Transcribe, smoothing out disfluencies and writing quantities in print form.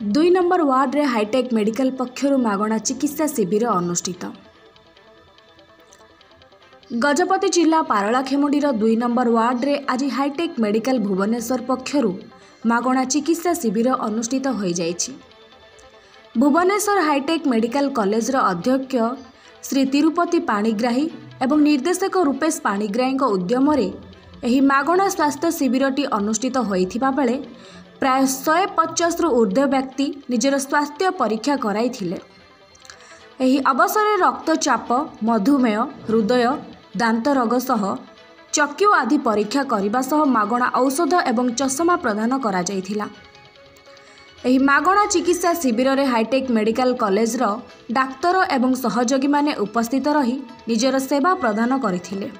2 number ward रे hitech medical पक्षरु मागणा चिकित्सा शिविर अनुष्ठित। गजपति जिला पारलाखेमुंडीर 2 नंबर वार्ड रे आज हाईटेक मेडिकल भुवनेश्वर पक्षरु मागणा चिकित्सा शिविर अनुष्ठित हो जाइछि। भुवनेश्वर हाईटेक मेडिकल कॉलेज रो अध्यक्ष श्री तिरुपति पाणिग्राही एवं निर्देशक रूपेश पाणिग्राही उद्यम एही मागणा स्वास्थ्य शिविरटी अनुष्ठित होइथिबा बेले प्राय 150 रु ऊर्ध्व व्यक्ति निजर स्वास्थ्य परीक्षा कराइथिले। एही अवसर रक्तचाप, मधुमेह, हृदय, दांत रोग सह चक्षु आदि परीक्षा करने सह मागणा औषध एवं चषमा प्रदान करा जाइथिला। एही मागणा चिकित्सा शिविर रे हाईटेक मेडिकल कॉलेज रो डाक्तर एवं सहयोगी माने उपस्थित रही निजर सेवा प्रदान करथिले।